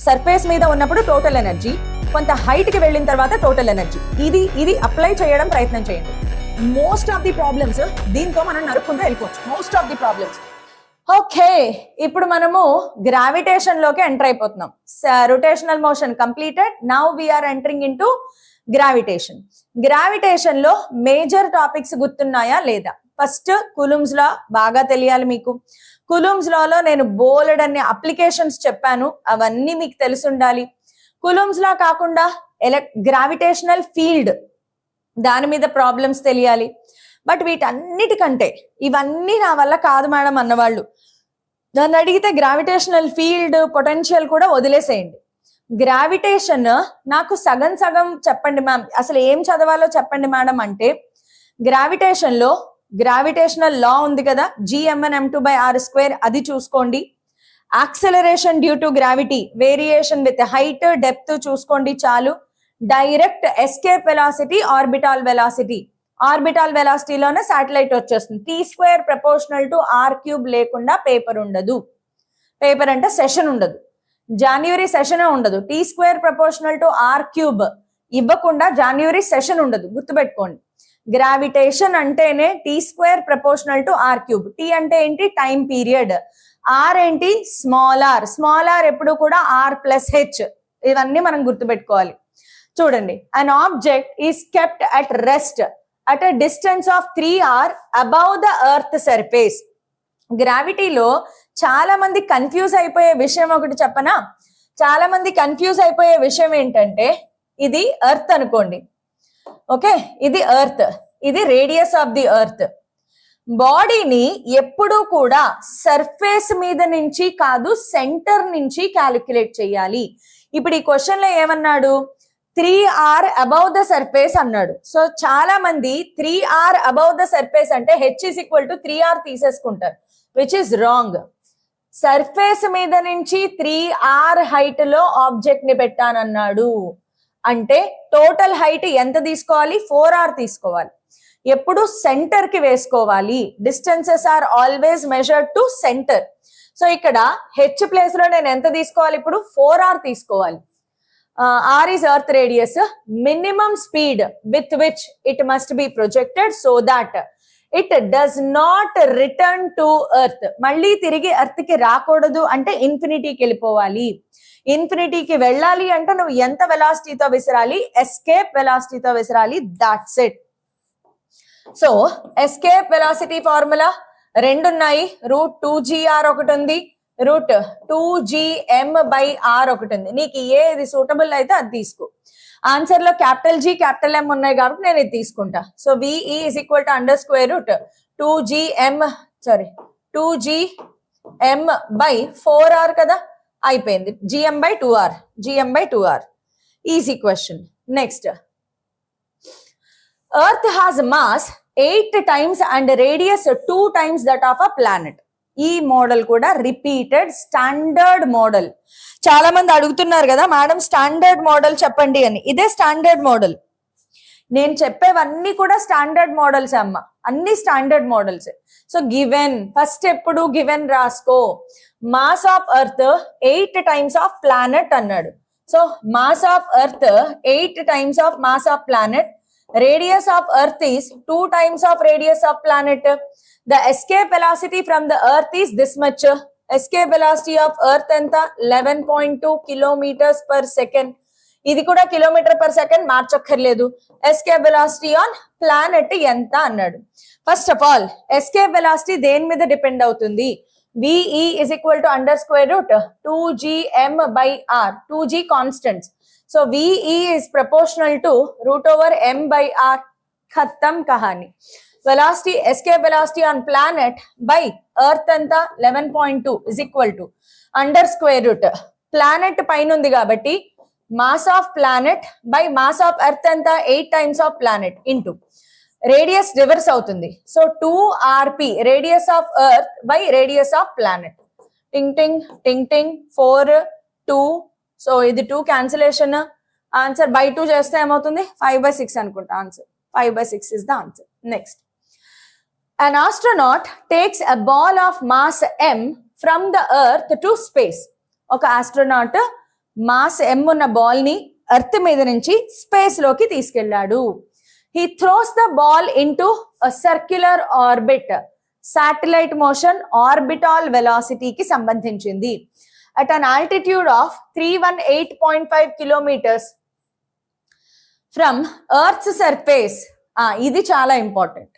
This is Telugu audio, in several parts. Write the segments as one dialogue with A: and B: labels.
A: సర్ఫేస్ మీద ఉన్నప్పుడు టోటల్ ఎనర్జీ, కొంత హైట్ కి వెళ్ళిన తర్వాత టోటల్ ఎనర్జీ. ఇది అప్లై చేయడం ప్రయత్నం చేయండి. మోస్ట్ ఆఫ్ ది ప్రాబ్లమ్స్ దీంతో మనం నరుక్కుంటూ వెళ్ళిపోవచ్చు. Most of the problems. Okay, ఇప్పుడు మనము గ్రావిటేషన్ లోకి ఎంటర్ అయిపోతున్నాం. Rotational motion completed. Now we are entering into gravitation. Gravitation లో మేజర్ టాపిక్స్ గుర్తున్నాయా లేదా? ఫస్ట్ కులుమ్స్ లా బాగా తెలియాలి మీకు. కులుమ్స్ లాలో నేను బోలెడ్ అన్ని అప్లికేషన్స్ చెప్పాను, అవన్నీ మీకు తెలిసి ఉండాలి. కులుమ్స్ లా కాకుండా గ్రావిటేషనల్ ఫీల్డ్, దాని మీద ప్రాబ్లమ్స్ తెలియాలి. బట్ వీటన్నిటికంటే ఇవన్నీ నా వల్ల కాదు మేడం అన్నవాళ్ళు నన్ను అడిగితే గ్రావిటేషనల్ ఫీల్డ్, పొటెన్షియల్ కూడా వదిలేసేయండి. గ్రావిటేషన్ నాకు సగం సగం చెప్పండి మ్యామ్, అసలు ఏం చదవాలో చెప్పండి మేడం అంటే, గ్రావిటేషన్ లో గ్రావిటేషనల్ లా ఉంది కదా, Gm(m)(2/r²), అది చూసుకోండి. Acceleration due to gravity, variation with height, depth చూసుకోండి చాలు. Direct escape velocity, orbital velocity. Orbital వెలాసిటీలోనే శాటిలైట్ వచ్చేస్తుంది. T² ప్రపోర్షనల్ టు R³ లేకుండా పేపర్ ఉండదు. పేపర్ అంటే సెషన్ ఉండదు, జాన్యువరి సెషన్ ఉండదు. T² ప్రపోర్షనల్ టు R³ ఇవ్వకుండా జాన్యువరి సెషన్ ఉండదు, గుర్తుపెట్టుకోండి. గ్రావిటేషన్ అంటేనే T² proportional to R³. T అంటే ఏంటి? Time period. R ఏంటి? Small R. స్మాల్ ఆర్ ఎప్పుడు కూడా R+H. ఇవన్నీ మనం గుర్తుపెట్టుకోవాలి. చూడండి, an object is kept at rest at a distance of 3r above the earth surface. గ్రావిటీలో చాలా మంది కన్ఫ్యూజ్ అయిపోయే విషయం ఒకటి చెప్పనా? చాలా మంది కన్ఫ్యూజ్ అయిపోయే విషయం ఏంటంటే, ఇది ఎర్త్ అనుకోండి, ఓకే, ఇది ఎర్త్, ఇది రేడియస్ ఆఫ్ ది ఎర్త్. బాడీని ఎప్పుడూ కూడా సర్ఫేస్ మీద నుంచి కాదు, సెంటర్ నుంచి క్యాలిక్యులేట్ చేయాలి. ఇప్పుడు ఈ క్వశ్చన్ లో ఏమన్నాడు? 3r అబౌవ్ ద సర్ఫేస్ అన్నాడు. సో చాలా మంది 3r అబౌవ్ ద సర్ఫేస్ అంటే H = 3r తీసేసుకుంటారు, విచ్ ఇస్ రాంగ్. సర్ఫేస్ మీద నుంచి 3r హైట్ లో ఆబ్జెక్ట్ ని పెట్టానన్నాడు అంటే టోటల్ హైట్ ఎంత తీసుకోవాలి? 4r తీసుకోవాలి. ఎప్పుడు సెంటర్ కి వేసుకోవాలి. Distances are always measured to centre. So ఇక్కడ H ప్లేస్ లో నేను ఎంత తీసుకోవాలి? ఇప్పుడు 4r తీసుకోవాలి. R is earth radius. Minimum speed with which it must be projected so that it does not return to earth. మళ్ళీ తిరిగి ఎర్త్ కి రాకూడదు అంటే ఇన్ఫినిటీకి వెళ్ళిపోవాలి. ఇన్ఫినిటీకి వెళ్ళాలి అంటే నువ్వు ఎంత వెలాసిటీతో విసిరాలి? ఎస్కేప్ వెలాసిటీతో విసిరాలి. That's it. So escape velocity formula రెండు ఉన్నాయి. √2gr ఒకటి ఉంది, √2gm/r ఒకటి ఉంది. నీకు ఏది సూటబుల్ అయితే అది తీసుకో. ఆన్సర్ లో G, M ఉన్నాయి కాబట్టి నేను ఇది తీసుకుంటా. సో VE = 2gm/4r కదా, అయిపోయింది. Gm/2r. Easy question. Next, earth has mass 8 times and radius 2 times that of a planet. ఈ మోడల్ కూడా రిపీటెడ్ స్టాండర్డ్ మోడల్. చాలా మంది అడుగుతున్నారు కదా మేడం స్టాండర్డ్ మోడల్ చెప్పండి అని. ఇదే స్టాండర్డ్ మోడల్. నేను చెప్పేవన్నీ కూడా స్టాండర్డ్ మోడల్స్ అమ్మ, అన్ని standard models. So given, first ఎప్పుడు గివెన్ రాసుకో. Mass of earth 8 times of planet అన్నాడు. So mass of earth 8 times of mass of planet. Radius of earth is 2 times of radius of planet. The escape velocity from the earth is this much. Escape velocity of earth enta 11.2 kilometers per second. ఇది కూడా కిలోమీటర్ పర్ సెకండ్ మార్చక్కర్లేదు. ఎస్కేప్ వెలాసిటీ ఆన్ ప్లానెట్ ఎంత అన్నాడు. First of all escape velocity దేని మీద డిపెండ్ అవుతుంది? VE = √2gm/r. 2g constants. So VE is proportional to √m/r. खत्म कहानी. Velocity, escape velocity on planet by earth anta 11.2 is equal to √. Planet పైన ఉంది కాబట్టి mass of planet by mass of earth anta 8 times of planet into radius reverse అవుతుంది. So 2rp, radius of earth by radius of planet. Ting ting ting ting 4 2. So ఇది 2 క్యాన్సిలేషన్. ఆన్సర్ బై 2 చేస్తే ఏమవుతుంది? 5/6 అనుకుంటా. Answer 5/6 is the answer. Next, an astronaut takes a ball of mass m from the earth to space. ఒక ఆస్ట్రోనాట్ మాస్ m ఉన్న బాల్ ని ఎర్త్ మీద నుంచి స్పేస్ లోకి తీసుకెళ్లాడు. He throws the ball into circular orbit. Satellite motion orbital వెలాసిటీకి సంబంధించింది. At an altitude of 318.5 kilometres from earth's surface. ఇది చాలా ఇంపార్టెంట్.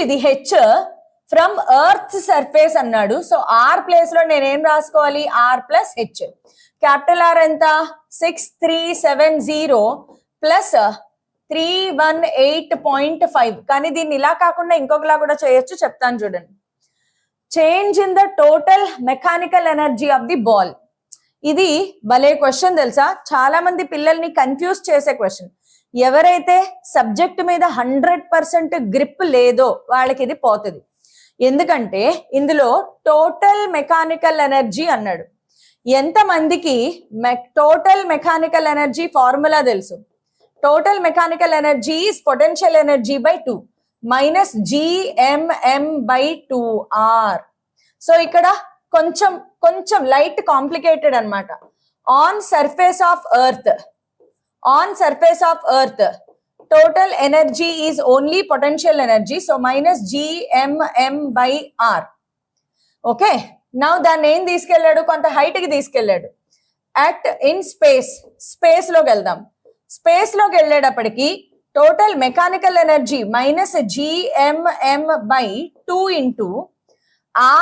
A: ఇది హెచ్ ఫ్రమ్ ఎర్త్ సర్ఫేస్ అన్నాడు. సో ఆర్ ప్లేస్ లో నేనేం రాసుకోవాలి? R plus H. Capital R ఎంత? 6370 ప్లస్ 318.5. కానీ దీన్ని ఇలా కాకుండా ఇంకొకలా కూడా చేయొచ్చు, చెప్తాను చూడండి. Change in the total mechanical energy of the ball. ఇది భలే క్వశ్చన్ తెలుసా, చాలా మంది పిల్లల్ని కన్ఫ్యూజ్ చేసే క్వశ్చన్. ఎవరైతే సబ్జెక్ట్ మీద 100% గ్రిప్ లేదో వాళ్ళకి ఇది పోతుంది. ఎందుకంటే ఇందులో టోటల్ మెకానికల్ ఎనర్జీ అన్నాడు. ఎంతమందికి టోటల్ మెకానికల్ ఎనర్జీ ఫార్ములా తెలుసు? Total mechanical energy is potential energy by 2 minus GMM by 2R. So ఇక్కడ కొంచెం లైట్ కాంప్లికేటెడ్ అన్నమాట. On surface of earth total energy is only potential energy, so minus GMM by R. Okay, now దాన్ని ఏం తీసుకెళ్ళాడు? కొంత హైట్ కి తీసుకెళ్ళాడు. అట్ ఇన్ స్పేస్ లోకి వెళ్దాం. స్పేస్ లోకి వెళ్ళేటప్పటికి total mechanical energy minus GMM by 2 into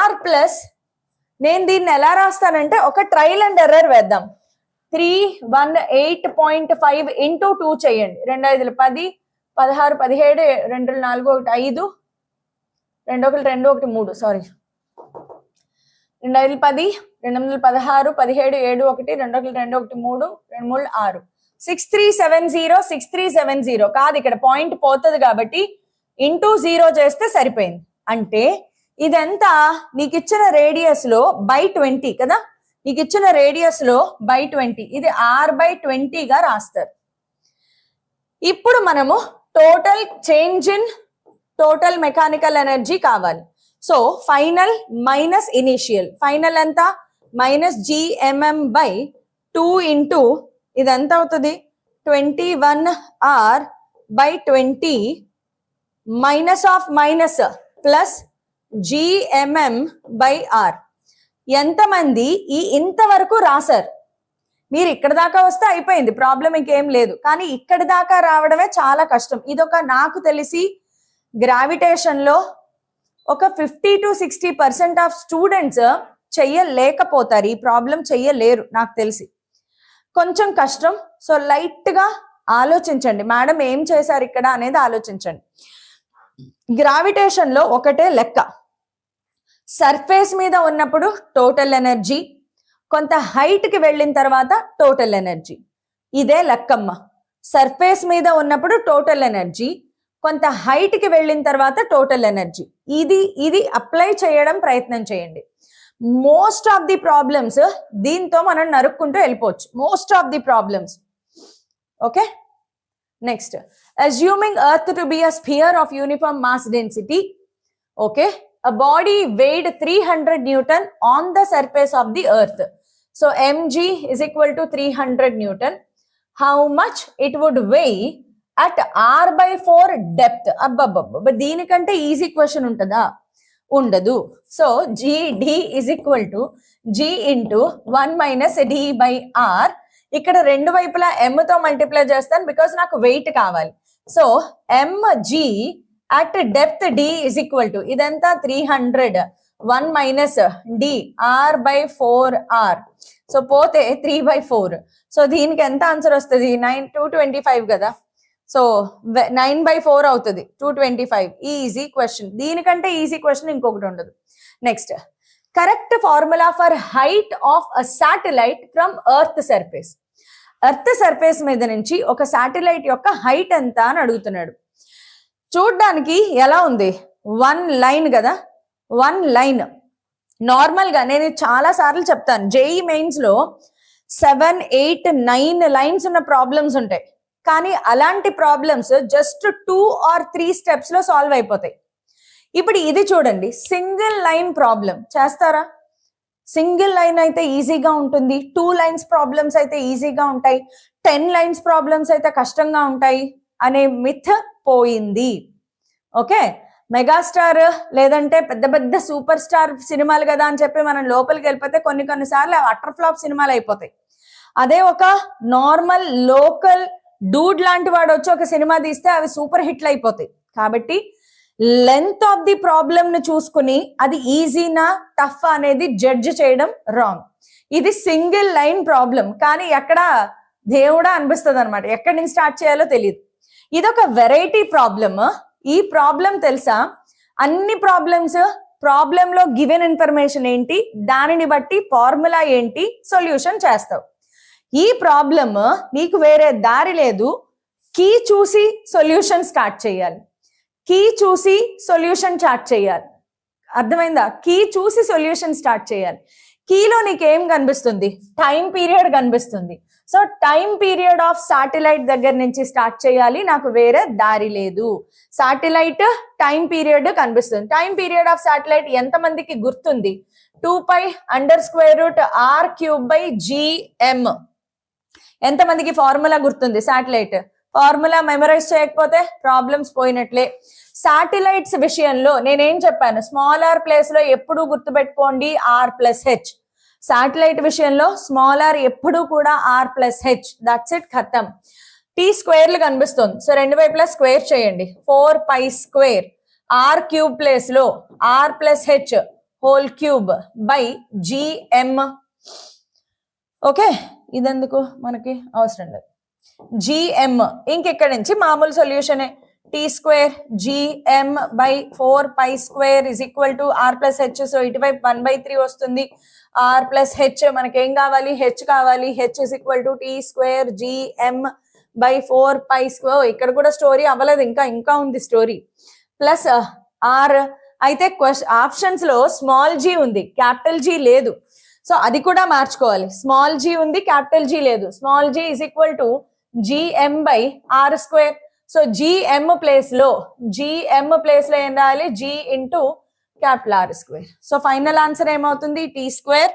A: R plus, నేను దీన్ని ఎలా రాస్తానంటే ఒక ట్రయల్ అండ్ ఎర్రర్ వేద్దాం. 318.5 ఇంటూ 2 చేయండి. 2 5 10, 16 17, 2 4 1 5, 2 1 2 1 3, సారీ 2 5 10, 2 16, 17 7 1, 2 1 2 1 3, 2 3 6. 6370 కాదు, ఇక్కడ పాయింట్ పోతుంది కాబట్టి ఇంటూ 0 చేస్తే సరిపోయింది. అంటే ఇదంతా నీకు ఇచ్చిన రేడియస్ లో బై 20 కదా, నీకు ఇచ్చిన రేడియస్ లో బై 20, ఇది R/20 గా రాస్తారు. ఇప్పుడు మనము total change in total mechanical energy కావాలి. So final minus initial. Final ఎంత? మైనస్ GMM బై 2 ఇంటూ ఇది ఎంత అవుతుంది? 21R/20 minus of minus plus GMM by R. ఎంతమంది ఇంతవరకు రాశారు? మీరు ఇక్కడ దాకా వస్తే అయిపోయింది, ప్రాబ్లం ఇంకేం లేదు. కానీ ఇక్కడ దాకా రావడమే చాలా కష్టం. ఇదొక నాకు తెలిసి గ్రావిటేషన్ లో ఒక 50 to 60% ఆఫ్ స్టూడెంట్స్ చెయ్యలేకపోతారు, ఈ ప్రాబ్లం చెయ్యలేరు నాకు తెలిసి. కొంచెం కష్టం. సో లైట్ గా ఆలోచించండి, మేడం ఏం చేశారు ఇక్కడ అనేది ఆలోచించండి. గ్రావిటేషన్ లో ఒకటే లెక్క, సర్ఫేస్ మీద ఉన్నప్పుడు టోటల్ ఎనర్జీ, కొంత హైట్ కి వెళ్ళిన తర్వాత టోటల్ ఎనర్జీ. ఇదే లెక్కమ్మ. సర్ఫేస్ మీద ఉన్నప్పుడు టోటల్ ఎనర్జీ, కొంత హైట్ కి వెళ్ళిన తర్వాత టోటల్ ఎనర్జీ. ఇది అప్లై చేయడం ప్రయత్నం చేయండి. మోస్ట్ ఆఫ్ ది ప్రాబ్లమ్స్ దీంతో మనం నరుక్కుంటూ వెళ్ళిపోవచ్చు, most of the problems. Okay, next. Assuming earth to be a spear of uniform mass density, okay, a body weighed 300 Newton on the surface of the earth. So mg is equal to 300 Newton. How much it would weigh at R/4 depth? అబ్బబ్బబ్బ, దీనికంటే ఈజీ క్వశ్చన్ ఉంటుందా? ఉండదు. So GD is equal to G into 1 minus D by R. ఇక్కడ రెండు వైపులా m తో మల్టిప్లై చేస్తాను బికాస్ నాకు వెయిట్ కావాలి. So mg at depth D is equal to ఇదంతా 300, 1 minus D R/4R. సో పోతే 3/4. సో దీనికి ఎంత ఆన్సర్ వస్తుంది? 225 కదా. సో 9/4 అవుతుంది, 225. ఈజీ క్వశ్చన్, దీనికంటే ఈజీ క్వశ్చన్ ఇంకొకటి ఉండదు. Next, correct formula for height of a satellite from earth surface. Earth surface మీద నుంచి ఒక శాటిలైట్ యొక్క హైట్ ఎంత అని అడుగుతున్నాడు. చూడ్డానికి ఎలా ఉంది? 1 లైన్ కదా, 1 లైన్. నార్మల్ గా నేను చాలా సార్లు చెప్తాను, జేఈ మెయిన్స్ లో 7, 8, 9 లైన్స్ ఉన్న ప్రాబ్లమ్స్ ఉంటాయి. కానీ అలాంటి ప్రాబ్లమ్స్ జస్ట్ 2 or 3 స్టెప్స్ లో సాల్వ్ అయిపోతాయి. ఇప్పుడు ఇది చూడండి, సింగిల్ లైన్ ప్రాబ్లం చేస్తారా? సింగిల్ లైన్ అయితే ఈజీగా ఉంటుంది, 2 లైన్స్ ప్రాబ్లమ్స్ అయితే ఈజీగా ఉంటాయి, 10 లైన్స్ ప్రాబ్లమ్స్ అయితే కష్టంగా ఉంటాయి అనే మిత్ పోయింది. ఓకే, మెగాస్టార్ లేదంటే పెద్ద పెద్ద సూపర్ స్టార్ సినిమాలు కదా అని చెప్పి మనం లోపలికి వెళ్ళిపోతే కొన్నిసార్లు అటర్ ఫ్లాప్ సినిమాలు అయిపోతాయి. అదే ఒక నార్మల్ లోకల్ డూడ్ లాంటి వాడు వచ్చి ఒక సినిమా తీస్తే అవి సూపర్ హిట్లు అయిపోతాయి. కాబట్టి లెంత్ ఆఫ్ ది ప్రాబ్లమ్ ను చూసుకుని అది ఈజీనా టఫ్ అనేది జడ్జ్ చేయడం రాంగ్. ఇది సింగిల్ లైన్ ప్రాబ్లం, కానీ ఎక్కడ దేవుడా అనిపిస్తుంది అనమాట, ఎక్కడి నుంచి స్టార్ట్ చేయాలో తెలియదు. ఇదొక వెరైటీ ప్రాబ్లమ్. ఈ ప్రాబ్లం తెలుసా, అన్ని ప్రాబ్లంలో గివెన్ ఇన్ఫర్మేషన్ ఏంటి, దానిని బట్టి ఫార్ములా ఏంటి, సొల్యూషన్ చేస్తావు. ఈ ప్రాబ్లమ్ నీకు వేరే దారి లేదు, కీ చూసి సొల్యూషన్ స్టార్ట్ చేయాలి, కీ చూసి సొల్యూషన్ స్టార్ట్ చేయాలి. అర్థమైందా? కీ చూసి సొల్యూషన్ స్టార్ట్ చేయాలి. కీలో నీకేం కనిపిస్తుంది? టైం పీరియడ్ కనిపిస్తుంది. So time period of satellite దగ్గర నుంచి స్టార్ట్ చేయాలి, నాకు వేరే దారి లేదు. సాటిలైట్ టైం పీరియడ్ కనిపిస్తుంది. టైం పీరియడ్ ఆఫ్ సాటిలైట్ ఎంతమందికి గుర్తుంది? 2π√r³ ఎంతమందికి ఫార్ములా గుర్తుంది? సాటిలైట్ ఫార్ములా మెమరైజ్ చేయకపోతే ప్రాబ్లమ్స్ పోయినట్లే. సాటిలైట్స్ విషయంలో నేనేం చెప్పాను? స్మాల్ ఆర్ ప్లేస్ లో ఎప్పుడు గుర్తుపెట్టుకోండి r+h. సాటిలైట్ విషయంలో స్మాల్ ఆర్ ఎప్పుడు కూడా r+h. దట్స్ ఇట్, ఖతం. టీ స్క్వేర్లు కనిపిస్తుంది, సో రెండు వైపులా స్క్వేర్ చేయండి. 4π² r³ ప్లేస్ లో r+h⁴/gm. ఓకే, ఇదెందుకు మనకి అవసరం లేదు. gm ఇంకెక్కడ నుంచి మామూలు సొల్యూషనే. t² gm/4π² r+h. సో ఇటువైపు 1/3 వస్తుంది. r+h మనకేం కావాలి? h కావాలి. h t² gm/4π². ఇక్కడ కూడా స్టోరీ అవ్వలేదు, ఇంకా ఉంది స్టోరీ. ప్లస్ r అయితే ఆప్షన్స్ లో స్మాల్ g ఉంది, క్యాపిటల్ G లేదు. సో అది కూడా మార్చుకోవాలి. స్మాల్ g ఉంది, క్యాపిటల్ G లేదు. Small g gm/r². So gm place లో ఏం రాయాలి? g into capital R². So final answer ఏమవుతుంది? t²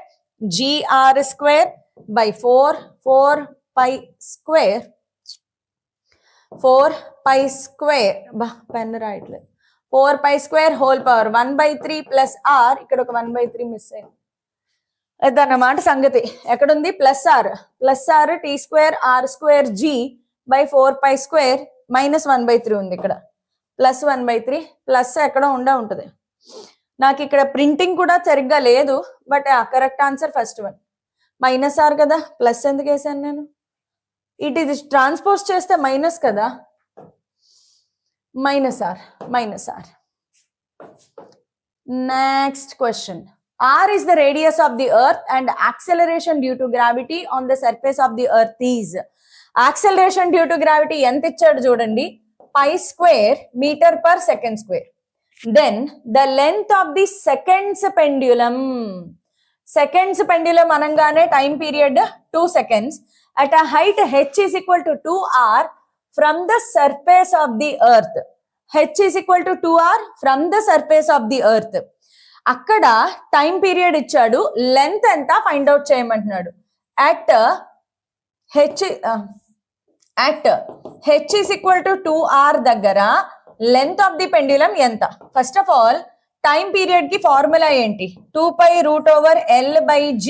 A: gr²/4π². పెన్ రాయట్లేదు. 4π² 1/3 ప్లస్ r. ఇక్కడ ఒక 1/3 మిస్ అయింది అదన్నమాట సంగతి. ఎక్కడుంది? ప్లస్ r t² r²g/4π² -1/3 ఉంది. ఇక్కడ ప్లస్ 1/3 ప్లస్ ఎక్కడో ఉంటది. నాకు ఇక్కడ ప్రింటింగ్ కూడా సరిగ్గా లేదు, but correct answer first one. -r కదా, ప్లస్ ఎందుకు వేసాను నేను? ఇది ట్రాన్స్పోజ్ చేస్తే మైనస్ కదా. -r. Next question. r is the radius of the earth and acceleration due to gravity on the surface of the earth is. Acceleration due to gravity ఎంత ఇచ్చాడు చూడండి, π² m/s². Then the length of the seconds pendulum. Seconds pendulum అనగానే time period 2 seconds at a height h is equal to 2r from the surface of the earth. h is equal to 2r from the surface of the earth. అక్కడ టైం పీరియడ్ ఇచ్చాడు, లెంత్ ఎంత ఫైండ్ అవుట్ చేయమంటున్నాడు. అట్ h is equal to 2r దగ్గర లెంత్ ఆఫ్ ది పెండ్యులం ఎంత? First of all time period కి ఫార్ములా ఏంటి? 2π√L/g.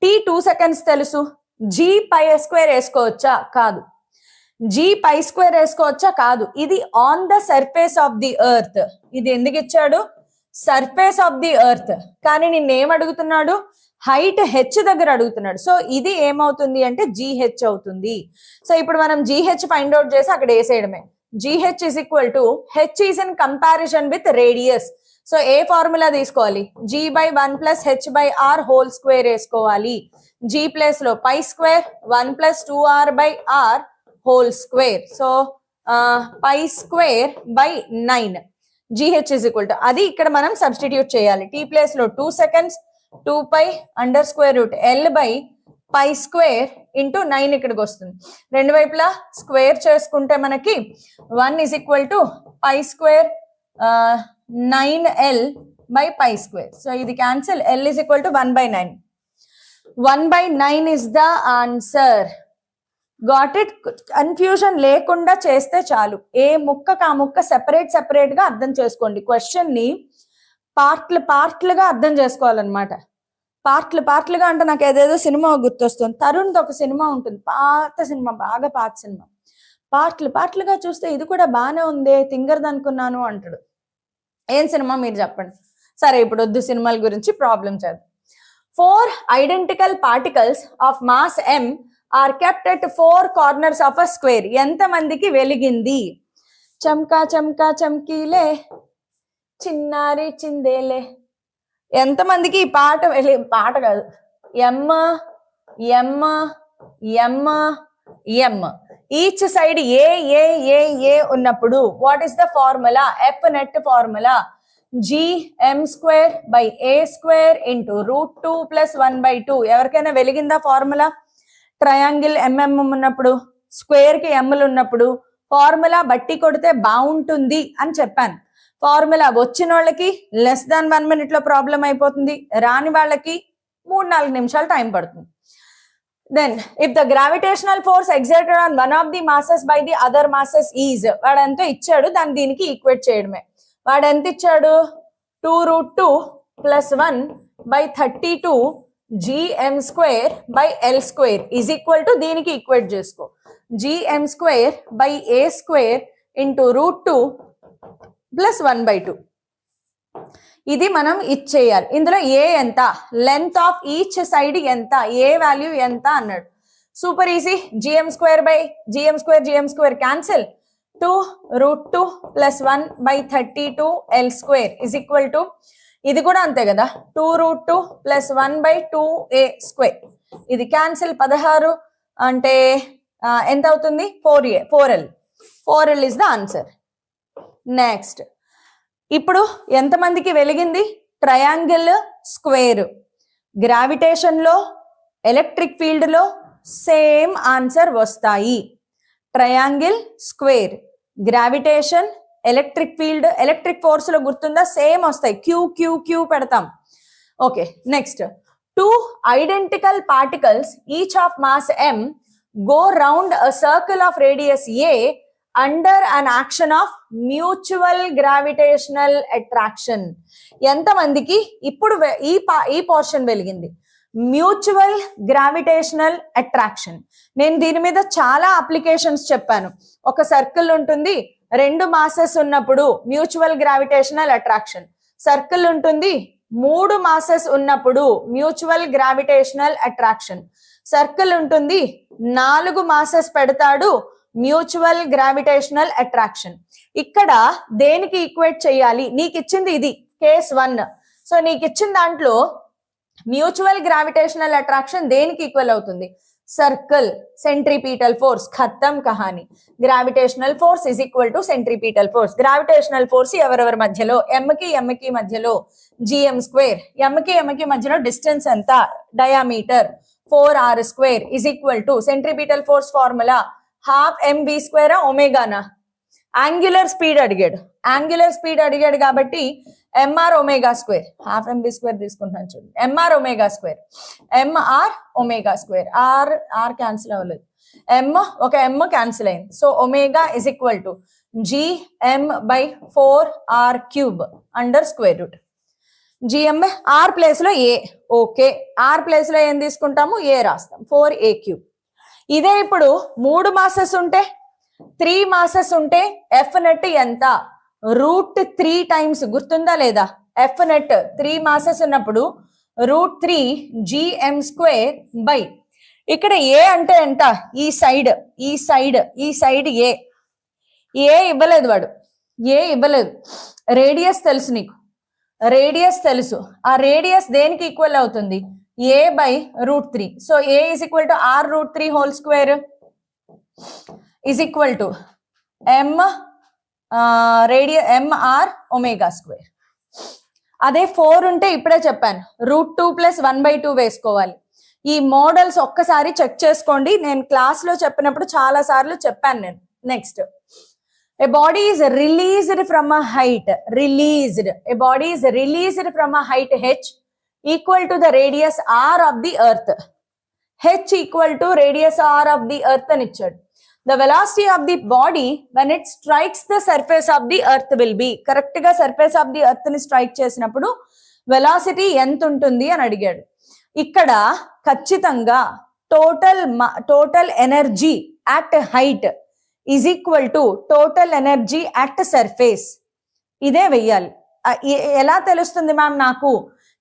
A: t 2 seconds తెలుసు. g π² వేసుకోవచ్చా? కాదు. g π² వేసుకోవచ్చా? కాదు. ఇది on the surface of the earth. ఇది ఎందుకు ఇచ్చాడు? Surface of the earth. కానీ నిన్నేం అడుగుతున్నాడు? హైట్ h దగ్గర అడుగుతున్నాడు. సో ఇది ఏమవుతుంది అంటే gh అవుతుంది. సో ఇప్పుడు మనం gh ఫైండ్ అవుట్ చేసి అక్కడ వేసేయడమే. gh is equal to h is in comparison with radius. So A formula తీసుకోవాలి? g/1 + h/r² వేసుకోవాలి. g ప్లేస్ లో π² 1 + 2r/r². So π²/9. gh is equal to అది ఇక్కడ మనం సబ్స్టిట్యూట్ చేయాలి. t ప్లేస్ లో 2 seconds 2π√L/π² ఇంటూ 9 ఇక్కడికి వస్తుంది. రెండు వైపులా స్క్వేర్ చేసుకుంటే మనకి 1 is equal to π² 9L by pi square. So ఇది cancel. L is equal to 1/9. 1/9 is the answer. Got it? Confusion లేకుండా చేస్తే చాలు. ఏ ముక్కకు ఆ ముక్క సెపరేట్ గా అర్థం చేసుకోండి. క్వశ్చన్ ని పార్ట్లుగా అర్థం చేసుకోవాలన్నమాట. పార్ట్లుగా అంటే నాకు ఏదేదో సినిమా గుర్తొస్తుంది. తరుణ్ది ఒక సినిమా ఉంటుంది, పాత సినిమా, బాగా పాత సినిమా. పార్ట్లుగా చూస్తే ఇది కూడా బాగానే ఉంది, తింగరది అనుకున్నాను అంటాడు. ఏం సినిమా మీరు చెప్పండి. సరే, ఇప్పుడు వద్దు సినిమాల గురించి, ప్రాబ్లం చేద్దాం. 4 identical particles of mass m are kept at 4 corners of a square. ఎంత మందికి వెలిగింది? చమ్కా చమ్కీలే చిన్నారి చిందేలే. ఎంతమందికి ఈ పాట కాదు, ఎమ్ ఈచ్ సైడ్ ఏ ఉన్నప్పుడు what is the formula? F net formula gm² by a² into √2 + 1/2. ఎవరికైనా వెలిగిందా ఫార్ములా? ట్రయాంగిల్ ఎంఎం ఉన్నప్పుడు, స్క్వేర్ కి ఎమ్లు ఉన్నప్పుడు ఫార్ములా బట్టి కొడితే బాగుంటుంది అని చెప్పాను. ఫార్ములా వచ్చిన వాళ్ళకి లెస్ దాన్ 1 minute లో ప్రాబ్లం అయిపోతుంది, రాని వాళ్ళకి 3-4 నిమిషాలు టైం పడుతుంది. Then if the gravitational force exerted on one of the masses by the other masses is, వాడంతా ఇచ్చాడు, దాన్ని దీనికి ఈక్వేట్ చేయడమే. వాడు ఎంత ఇచ్చాడు? 2√2 + 1/32 gm² by l² is equal to, దీనికి ఈక్వేట్ చేసుకో, gm² by a² into √2 + 1/2. ఇది మనం ఇచ్చేయాలి. ఇందులో ఏ ఎంత, లెంత్ ఆఫ్ ఈచ్ సైడ్ ఎంత, ఏ వాల్యూ ఎంత అన్నాడు. Super easy. gm² cancel. 2√2 + 1/32 l² is equal to, ఇది కూడా అంతే కదా, 2√2 + 1/2a². ఇది క్యాన్సిల్. 16 అంటే ఎంత అవుతుంది? 4l. 4l is the answer. Next, ఇప్పుడు ఎంతమందికి వెలిగింది? Triangle, square. గ్రావిటేషన్ లో, ఎలక్ట్రిక్ ఫీల్డ్ లో సేమ్ ఆన్సర్ వస్తాయి. Triangle, square, gravitation, electric field, electric force లో గుర్తుందా? సేమ్ వస్తాయి. క్యూ పెడతాం. Okay, next. 2 identical particles each of mass m go round a circle of radius a under an action of mutual gravitational attraction. ఎంతమందికి ఇప్పుడు ఈ పోర్షన్ వెలిగింది? Mutual gravitational attraction. నేను దీని మీద చాలా అప్లికేషన్స్ చెప్పాను. ఒక సర్కిల్ ఉంటుంది, 2 మాసెస్ ఉన్నప్పుడు మ్యూచువల్ గ్రావిటేషనల్ అట్రాక్షన్. సర్కిల్ ఉంటుంది, 3 మాసెస్ ఉన్నప్పుడు మ్యూచువల్ గ్రావిటేషనల్ అట్రాక్షన్. సర్కిల్ ఉంటుంది, 4 మాసెస్ పెడతాడు, మ్యూచువల్ గ్రావిటేషనల్ అట్రాక్షన్. ఇక్కడ దేనికి ఈక్వేట్ చేయాలి? నీకు ఇచ్చింది ఇది కేస్ 1. సో నీకు ఇచ్చిన దాంట్లో మ్యూచువల్ గ్రావిటేషనల్ అట్రాక్షన్ దేనికి ఈక్వల్ అవుతుంది? సర్కిల్, సెంట్రిపీటల్ ఫోర్స్, ఖతం కహాని. Gravitational force is equal to centripetal force. Gravitational force ఎవరెవరి మధ్యలో? m కి మధ్యలో gm². m కి మధ్యలో డిస్టెన్స్ ఎంత? Diameter 4r² is equal to centripetal force formula ½ mv² ఒమేగానా. యాంగులర్ స్పీడ్ అడిగాడు కాబట్టి mr ω², ½ mv² తీసుకుంటున్నాను చూడండి. mr ω², r క్యాన్సిల్ అవ్వలేదు, ఒక m క్యాన్సిల్ అయింది. So omega is equal to gm/4r³ under square root. gm r place లో a. ఓకే, r ప్లేస్ లో ఏం తీసుకుంటాము? a రాస్తాం, 4a³. ఇదే ఇప్పుడు 3 మాసెస్ ఉంటే, 3 మాసెస్ ఉంటే ఎఫ్ నెట్ ఎంత? √3 టైమ్స్. గుర్తుందా లేదా? ఎఫ్ నెట్ 3 మాసెస్ ఉన్నప్పుడు √3 gm² బై, ఇక్కడ ఏ అంటే ఎంత? ఈ సైడ్ ఏ ఇవ్వలేదు వాడు, ఏ ఇవ్వలేదు. రేడియస్ తెలుసు నీకు, రేడియస్ తెలుసు. ఆ రేడియస్ దేనికి ఈక్వల్ అవుతుంది? a/√3. So a is equal to r√3 whole square is equal to mr ω². అదే 4 ఉంటే ఇప్పుడే చెప్పాను, √2 + 1/2 వేసుకోవాలి. ఈ మోడల్స్ ఒక్కసారి చెక్ చేసుకోండి. నేను క్లాస్ లో చెప్పినప్పుడు చాలా సార్లు చెప్పాను నేను. Next, A body is released from a height, released. A body is released from a height h equal to the radius r of the earth. H equal to radius r of the earth అని ఇచ్చాడు. The velocity of the body when it strikes the surface of the earth will be. Correct గా సర్ఫేస్ ఆఫ్ ది ఎర్త్ ని స్ట్రైక్ చేసినప్పుడు వెలాసిటీ ఎంత ఉంటుంది అని అడిగాడు. ఇక్కడ ఖచ్చితంగా total energy at height is equal to total energy at surface. ఇదే వెయ్యాలి. ఎలా తెలుస్తుంది మ్యామ్ నాకు?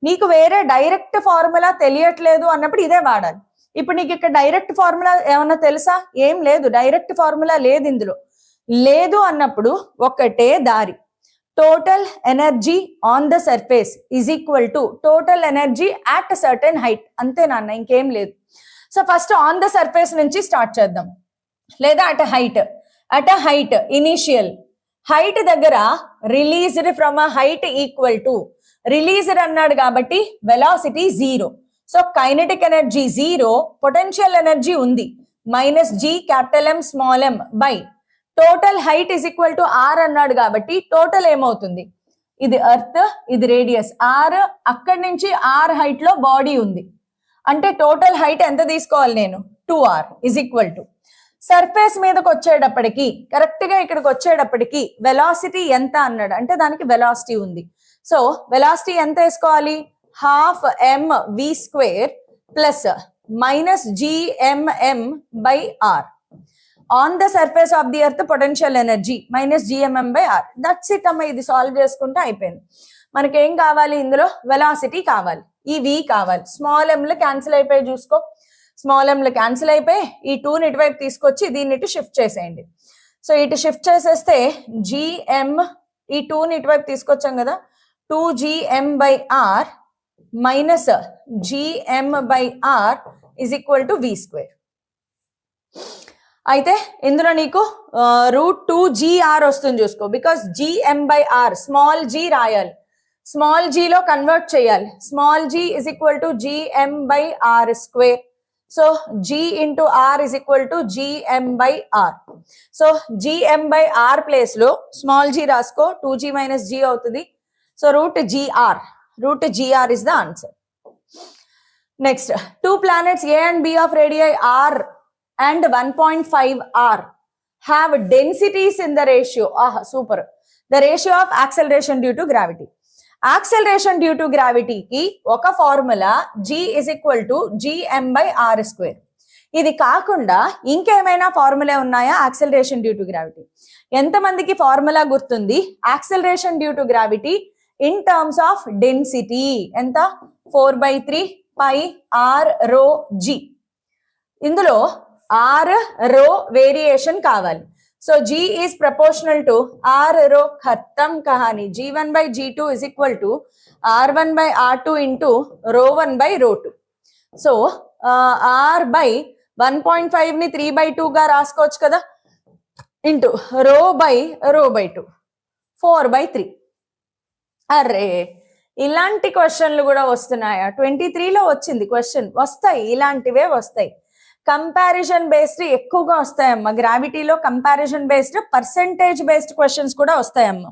A: నీకు వేరే డైరెక్ట్ ఫార్ములా తెలియట్లేదు అన్నప్పుడు ఇదే వాడాలి. ఇప్పుడు నీకు ఇక్కడ డైరెక్ట్ ఫార్ములా ఏమన్నా తెలుసా? ఏం లేదు, డైరెక్ట్ ఫార్ములా లేదు ఇందులో. లేదు అన్నప్పుడు ఒకటే దారి, total energy on the surface is equal to total energy at certain height. అంతే నాన్న, ఇంకేం లేదు. So first on the surface నుంచి స్టార్ట్ చేద్దాం, లేదా అట్ హైట్ ఇనిషియల్ హైట్ దగ్గర released from a height equal to, released అన్నాడు కాబట్టి velocity 0. So kinetic energy 0, potential energy ఉంది -g M small m by total height is equal to r అన్నాడు కాబట్టి టోటల్ ఏమవుతుంది? ఇది ఎర్త్, ఇది రేడియస్ r, అక్కడి నుంచి r హైట్ లో బాడీ ఉంది అంటే టోటల్ హైట్ ఎంత తీసుకోవాలి నేను? 2r is equal to surface మీదకి వచ్చేటప్పటికి, కరెక్ట్ గా ఇక్కడికి వచ్చేటప్పటికి వెలాసిటీ ఎంత అన్నాడు అంటే దానికి వెలాసిటీ ఉంది. సో వెలాసిటీ ఎంత వేసుకోవాలి? ½ mv² plus -gmm by r. On the surface of the earth potential energy -gmm by r. That's it అమ్మ. ఇది సాల్వ్ చేసుకుంటే అయిపోయింది. మనకేం కావాలి ఇందులో? వెలాసిటీ కావాలి, ఈ v కావాలి. స్మాల్ m లు క్యాన్సిల్ అయిపోయి చూసుకో, స్మాల్ m లు క్యాన్సిల్ అయిపోయి ఈ 2ని ఇటువైపు తీసుకొచ్చి దీన్ని ఇటు షిఫ్ట్ చేసేయండి. సో ఇటు షిఫ్ట్ చేసేస్తే gm, ఈ 2ని ఇటువైపు తీసుకొచ్చాం కదా, 2gm by r minus gm by r is equal to v². అయితే ఇందులో నీకు √2gr వస్తుంది చూసుకో, because gm by r small g రాయాలి, స్మాల్ g లో కన్వర్ట్ చేయాలి. Small g is equal to gm by r². So g into r is equal to gm by r. So gm by r place లో స్మాల్ g రాసుకో, 2g minus g అవుతుంది. So √gr is the answer. Next, 2 planets A and B of radii r and 1.5 r have densities in the ratio. Super. The ratio of acceleration due to gravity. Acceleration due to gravity ki oka formula g is equal to gm by r². ఇది కాకుండా ఇంకేమైనా ఫార్ములా ఉన్నాయా యాక్సెలరేషన్ డ్యూ టు గ్రావిటీ? ఎంతమందికి ఫార్ములా గుర్తుంది? Acceleration due to gravity in terms of density ఎంత? 4/3 π r rho g. ఇందులో r rho వేరియేషన్ కావాలి. So g is proportional to r rho. ఖతం కహాని. g1 by g2 is equal to r1 by r2 into rho1 by rho2. So r by 1.5 ని 3/2 గా రాసుకోవచ్చు కదా, ఇంటూ rho by 2 4/3. అరే ఇలాంటి క్వశ్చన్లు కూడా వస్తున్నాయా? 23లో వచ్చింది క్వశ్చన్. వస్తాయి, ఇలాంటివే వస్తాయి. కంపారిజన్ బేస్డ్ ఎక్కువగా వస్తాయమ్మా. గ్రావిటీలో comparison based, percentage based questions కూడా వస్తాయమ్మా.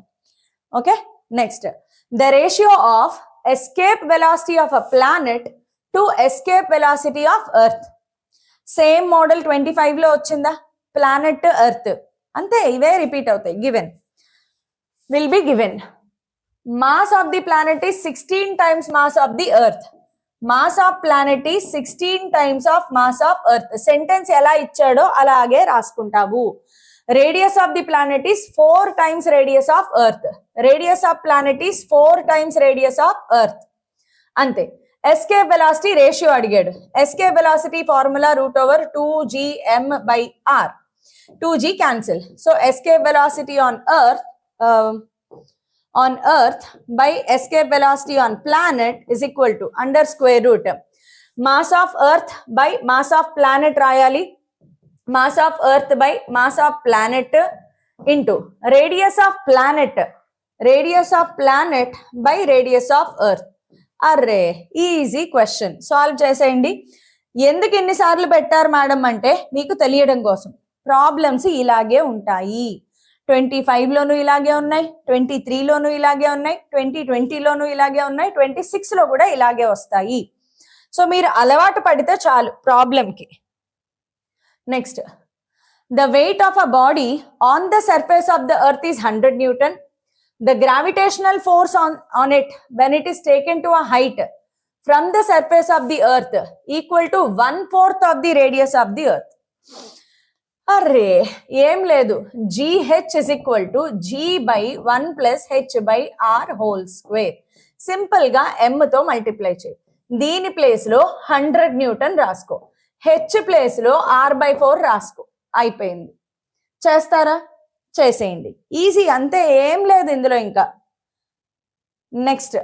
A: Okay, next, the ratio of escape velocity of a planet to escape velocity of earth. Same model 25లో వచ్చిందా? ప్లానెట్ ఎర్త్ అంతే, ఇవే రిపీట్ అవుతాయి. Given will be given mass of the planet is 16 times mass of the earth. Mass of planet is 16 times of mass of earth. Sentence ఎలా ఇచ్చాడో అలాగే రాసుకుంటావు. Radius of the planet is 4 times radius of earth. Radius of planet is 4 times radius of earth. అంతే. Escape velocity ratio అడిగాడు. Escape velocity formula √2gm by r. 2g cancel. So escape velocity on earth by escape velocity on planet is equal to under square root mass of earth by mass of planet రాయాలి, mass of earth by mass of planet into radius of planet by radius of earth. Array easy question. Solve చేసేయండి. ఎందుకు ఎన్నిసార్లు పెట్టారు మేడం అంటే మీకు తెలియడం కోసం. ప్రాబ్లమ్స్ ఇలాగే ఉంటాయి. 25లోనూ ఇలాగే ఉన్నాయి, 23లోనూ ఇలాగే ఉన్నాయి, 2020లోనూ ఇలాగే ఉన్నాయి, 26లో కూడా ఇలాగే వస్తాయి. సో మీరు అలవాటు పడితే చాలు ప్రాబ్లంకి. Next, the weight of a body on the surface of the earth is 100 Newton. The gravitational force on it when it is taken to a height from the surface of the earth equal to 1/4 of the radius of the earth. అరే ఏం లేదు, GH is equal to G/1 plus H/R whole square. Simple గా M తో మల్టిప్లై చేయి. దీని ప్లేస్ లో 100 Newton రాసుకో, H ప్లేస్ లో R/4 రాసుకో, అయిపోయింది. చేస్తారా? చేసేయండి, ఈజీ, అంతే, ఏం లేదు ఇందులో ఇంకా. Next,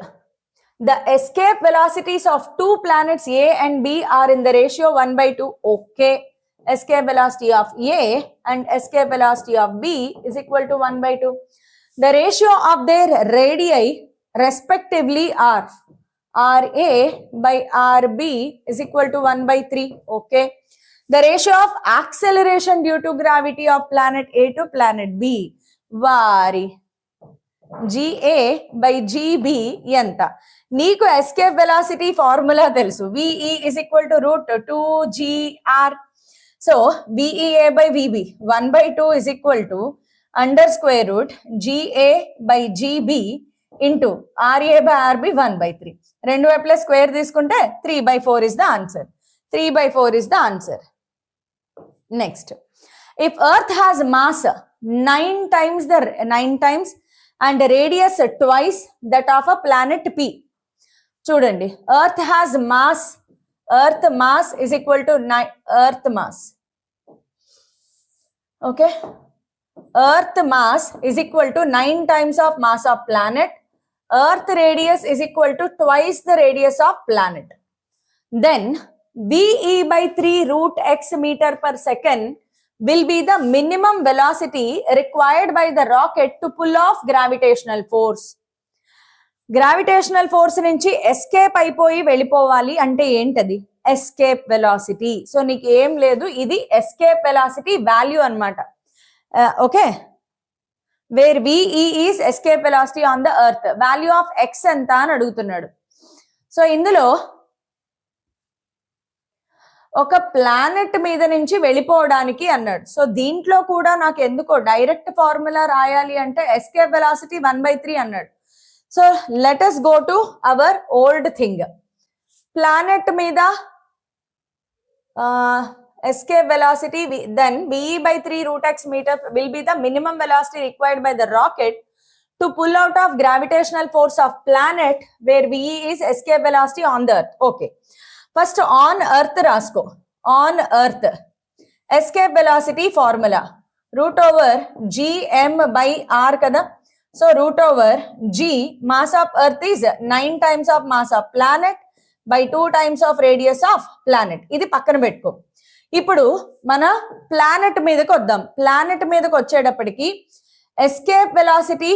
A: the escape velocities of 2 planets A and B are in the ratio 1/2. Okay, escape velocity of A and escape velocity of B is equal to 1/2. The ratio of their radii respectively are RA by RB is equal to 1/3. Okay. The ratio of acceleration due to gravity of planet A to planet B vari GA by GB ఎంత? నీకు escape velocity formula తెలుసు, VE is equal to √2GR. So VEA by VB 1/2 is equal to under square root GA by GB into RA by RB 1/3. రెండు వైపుల స్క్వేర్ తీసుకుంటే 3/4 is the answer. 3/4 is the answer. Next, if Earth has mass 9 times and radius twice that of a planet P. చూడండి, Earth has mass, Earth mass is equal to 9 Earth mass. Okay, Earth mass is equal to 9 times of mass of planet. Earth radius is equal to twice the radius of planet. Then VE by 3 √x meter per second will be the minimum velocity required by the rocket to pull off gravitational force. Gravitational force నుంచి ఎస్కేప్ అయిపోయి వెళ్ళిపోవాలి అంటే ఏంటది? Escape velocity. సో నీకు ఏం లేదు, ఇది ఎస్కేప్ వెలాసిటీ వాల్యూ అన్నమాట. Okay, where VE is escape velocity on the earth. Value of x ఎంత అని అడుగుతున్నాడు. సో ఇందులో ఒక ప్లానెట్ మీద నుంచి వెళ్ళిపోవడానికి అన్నాడు. సో దీంట్లో కూడా నాకు ఎందుకో డైరెక్ట్ ఫార్ములా రాయాలి అంటే ఎస్కేప్ వెలాసిటీ 1/3 అన్నాడు. So let us go to our old thing. Planet మీద escape velocity, then VE by 3 √x meter will be the minimum velocity required by the rocket to pull out of gravitational force of planet where VE is escape velocity on the earth. Okay, first on earth rasko. On earth escape velocity formula √gm by r kada. So √g mass of earth is 9 times of mass of planet by 2 times of radius of planet. ఇది పక్కన పెట్టుకో. ఇప్పుడు మన ప్లానెట్ మీదకి వద్దాం. ప్లానెట్ మీదకి వచ్చేటప్పటికి escape velocity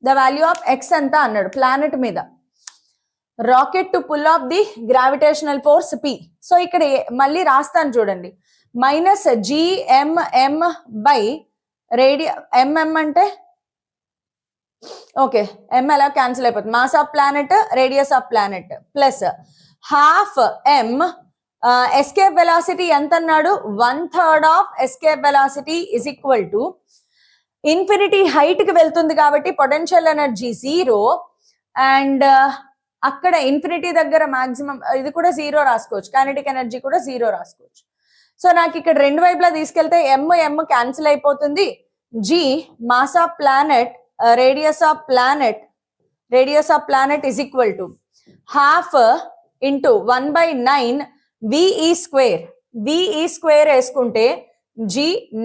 A: the value of x ఎంత అన్నాడు. ప్లానెట్ మీద rocket to pull off the gravitational force P. So ఇక్కడ మళ్ళీ రాస్తాను చూడండి, -gmm బై mm అంటే ఓకే, m ఎలా క్యాన్సిల్ అయిపోతుంది, mass of planet radius of planet plus half m. Escape velocity ఎంత అన్నాడు? 1/3 of escape velocity is equal to infinity height కి వెళ్తుంది కాబట్టి పొటెన్షియల్ ఎనర్జీ 0 అండ్ అక్కడ ఇన్ఫినిటీ దగ్గర మాక్సిమం ఇది కూడా 0 రాసుకోవచ్చు, కైనెటిక్ ఎనర్జీ కూడా 0 రాసుకోవచ్చు. సో నాకు ఇక్కడ రెండు వైపులా తీసుకెళ్తే m క్యాన్సిల్ అయిపోతుంది. g mass of planet radius of planet is equal to half into 1/9 VE square. VE square వేసుకుంటే g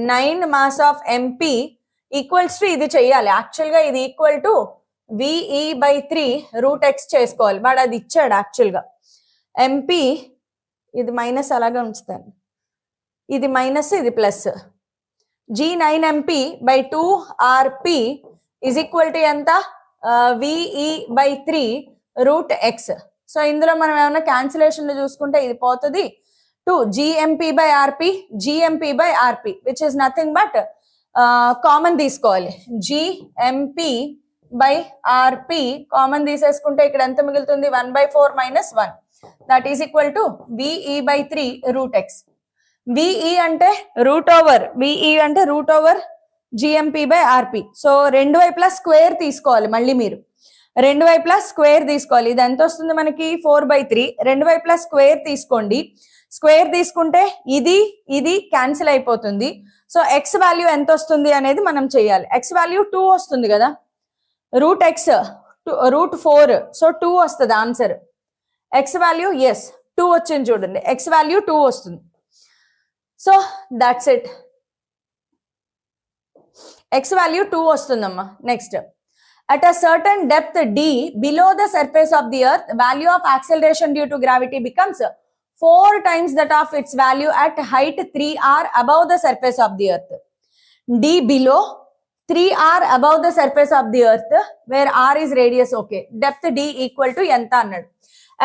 A: 9 mass of MP equals to ఇది చెయ్యాలి. యాక్చువల్ గా ఇది equal to VE by 3 √x చేసుకోవాలి. వాడు అది ఇచ్చాడు యాక్చువల్ గా. MP ఇది మైనస్ అలాగే ఉంచుతాను, ఇది మైనస్ ఇది plus. G9MP by 2 RP is equal to ఎంత? VE by 3 √x. సో ఇందులో మనం ఏమైనా క్యాన్సిలేషన్ చూసుకుంటే ఇది పోతుంది 2 GMP by RP, GMP by RP which is nothing but common తీసుకోవాలి, జిఎంపి బై ఆర్పి కామన్ తీసేసుకుంటే ఇక్కడ ఎంత మిగులుతుంది, 1/4 మైనస్ 1, that is equal to VE by 3 root X. VE అంటే root over GMP by RP. So రెండు వైపులా స్క్వేర్ తీసుకోవాలి, మళ్ళీ మీరు రెండు వైపులా స్క్వేర్ తీసుకోవాలి. ఇది ఎంత వస్తుంది మనకి, 4/3. రెండు వైపులా స్క్వేర్ తీసుకోండి. స్క్వేర్ తీసుకుంటే ఇది ఇది క్యాన్సిల్ అయిపోతుంది. సో ఎక్స్ వాల్యూ ఎంత వస్తుంది అనేది మనం చేయాలి. ఎక్స్ వాల్యూ 2 వస్తుంది కదా, రూట్ ఎక్స్ రూట్ 4, సో 2 వస్తుంది ఆన్సర్. ఎక్స్ వాల్యూ 2 వచ్చింది చూడండి, ఎక్స్ వాల్యూ 2 వస్తుంది. So that's it, X value 2 వస్తుందమ్మా. Next, at a certain depth d below the surface of the earth, value of acceleration due to gravity becomes 4 times that of its value at height 3r above the surface of the earth. D below, 3r above the surface of the earth, where r is radius. Okay, depth d equal to enta annadu.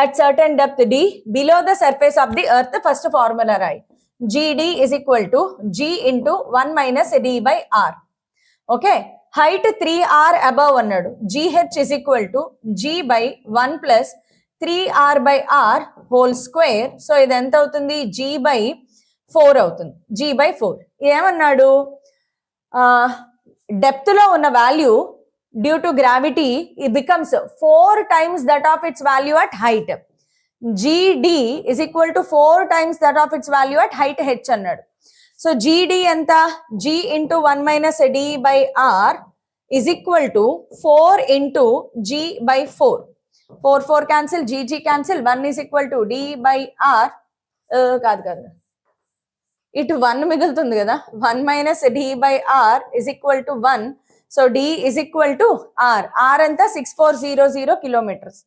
A: At certain depth d below the surface of the earth, first formula write, gd is equal to g into 1 minus d by r. Okay, height 3r above అన్నాడు, gh is equal to g by 1 plus 3r by r whole square. So ఇది ఎంత అవుతుంది, g by 4 అవుతుంది, g by 4. ఏమన్నాడు, డెప్త్ లో ఉన్న value due to gravity it becomes 4 times that of its value at height. gd is equal to 4 times that of its value at height h అన్నాడు. సో gd ఎంత, g into 1 minus d by r is equal to 4 into g by 4. 4 cancel, g cancel, 1 is equal to d by r. కాదు ఇటు 1 మిగులుతుంది కదా, 1 minus d by r is equal to 1. So d is equal to r. r అంతా 6400 కిలోమీటర్స్.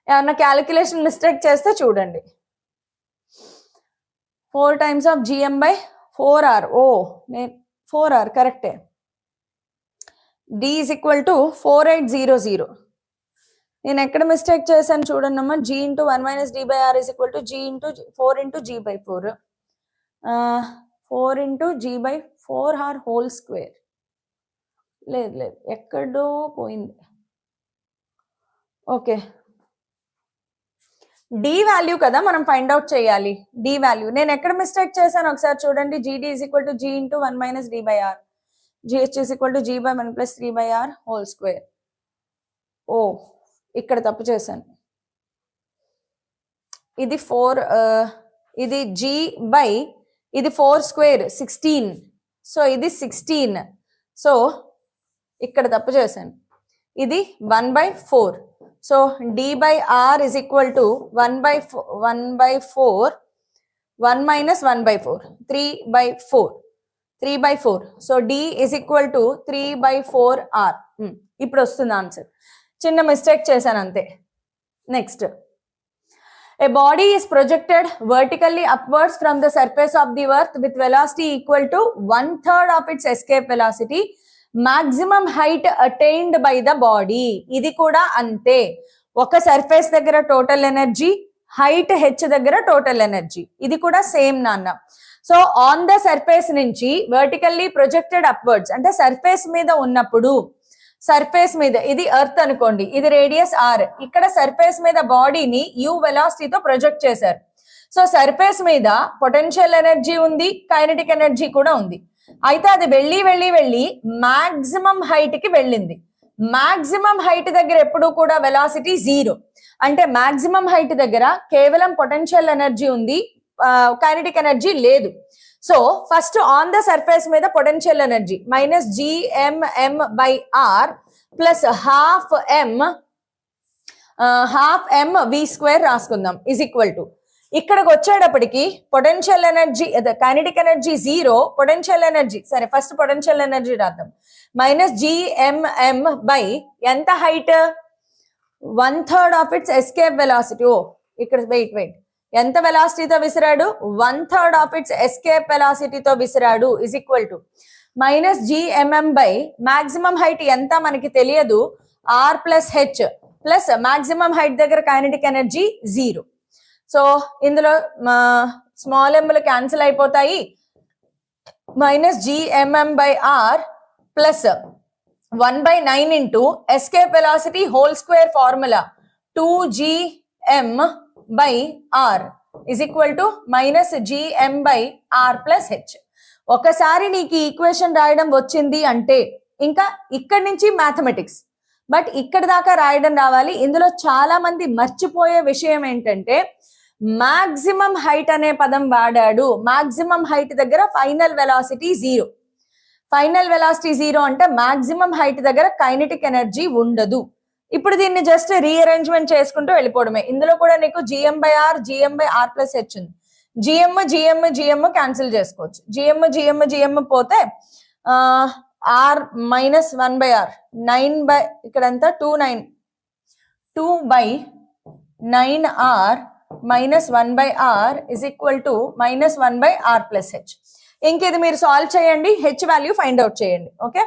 A: ఏమన్నా క్యాలిక్యులేషన్ మిస్టేక్ చేస్తే చూడండి. 4 times of gm by 4r. నేను 4r కరెక్టే. d is equal to 4800. నేను ఎక్కడ మిస్టేక్ చేశాను చూడండి అమ్మా, g into 1 minus d by r is equal to g into 4 into g by 4. 4 into g by 4r whole square. లేదు ఎక్కడో పోయింది. ఓకే, డి వాల్యూ కదా మనం ఫైండ్ అవుట్ చేయాలి. డి వాల్యూ నేను ఎక్కడ మిస్టేక్ చేశాను ఒకసారి చూడండి. gd is equal to g into 1 minus d by r. gh is equal to g by 1 plus 3 by r whole square. ఇక్కడ తప్పు చేశాను. ఇది 4, ఇది g by, ఇది 4 square 16. సో ఇది 16. సో ఇక్కడ తప్పు చేశాను, ఇది 1/4. So d by r is equal to 1/4, 1 minus 1/4, 3/4. So d is equal to 3/4r. ఇప్పుడు వస్తుంది ఆన్సర్. చిన్న మిస్టేక్ చేశాను అంతే. Next, a body is projected vertically upwards from the surface of the earth with velocity equal to 1/3 of its escape velocity. Maximum height attained by the body. ఇది కూడా అంతే. ఒక సర్ఫేస్ దగ్గర టోటల్ ఎనర్జీ, హైట్ h దగ్గర టోటల్ ఎనర్జీ. ఇది కూడా సేమ్ నాన్న. సో ఆన్ ద సర్ఫేస్ నుంచి వర్టికల్లీ ప్రొజెక్టెడ్ అప్వర్డ్స్ అంటే సర్ఫేస్ మీద ఉన్నప్పుడు, సర్ఫేస్ మీద ఇది ఎర్త్ అనుకోండి, ఇది రేడియస్ r. ఇక్కడ సర్ఫేస్ మీద బాడీని u వెలాసిటీతో ప్రొజెక్ట్ చేశారు. సో సర్ఫేస్ మీద పొటెన్షియల్ ఎనర్జీ ఉంది, కైనెటిక్ ఎనర్జీ కూడా ఉంది. అయితే అది వెళ్ళి మాక్సిమం హైట్ కి వెళ్ళింది. మాక్సిమం హైట్ దగ్గర ఎప్పుడు కూడా వెలాసిటీ 0. అంటే మాక్సిమం హైట్ దగ్గర కేవలం పొటెన్షియల్ ఎనర్జీ ఉంది, కైనెటిక్ ఎనర్జీ లేదు. So first on the surface మీద potential energy minus gmm by r plus half m v square రాసుకుందాం ఇజ్ ఈక్వల్ టు, ఇక్కడికి వచ్చేటప్పటికి potential energy kinetic energy 0, potential energy సరే ఫస్ట్ పొటెన్షియల్ ఎనర్జీ రాద్దాం మైనస్ gmm బై ఎంత height, 1/3 of its escape velocity. ఇక్కడ వెయిట్ ఎంత వెలాసిటీతో విసిరాడు, 1/3 ఆఫ్ ఇట్స్ ఎస్కేప్ వెలాసిటీతో విసిరాడు is equal to minus gmm by maximum height ఎంత మనకి తెలియదు, r plus h plus maximum height దగ్గర కైనెటిక్ ఎనర్జీ 0. సో ఇందులో స్మాల్ ఎంలు క్యాన్సిల్ అయిపోతాయి, minus gmm by r plus 1/9 into escape velocity whole square formula 2gm by r is equal to minus gm by r plus h. ఒకసారి నీకు ఈక్వేషన్ రాయడం వచ్చింది అంటే ఇంకా ఇక్కడి నుంచి మ్యాథమెటిక్స్, బట్ ఇక్కడ దాకా రాయడం రావాలి. ఇందులో చాలా మంది మర్చిపోయే విషయం ఏంటంటే మాక్సిమం హైట్ అనే పదం వాడాడు. మాక్సిమం హైట్ దగ్గర final velocity zero. Final velocity zero అంటే మాక్సిమం హైట్ దగ్గర కైనెటిక్ ఎనర్జీ ఉండదు. ఇప్పుడు దీన్ని జస్ట్ రీఅరేంజ్మెంట్ చేసుకుంటూ వెళ్ళిపోవడమే. ఇందులో కూడా నీకు GM by R plus H ఉంది. జిఎం క్యాన్సిల్ చేసుకోవచ్చు. జిఎం పోతే ఆర్ మైనస్ 1/r 9 ఇక్కడంతా 2/9r minus 1/r is equal to minus 1/r plus h. ఇంక ఇది మీరు సాల్వ్ చేయండి, h వాల్యూ ఫైండ్ అవుట్ చేయండి. ఓకే.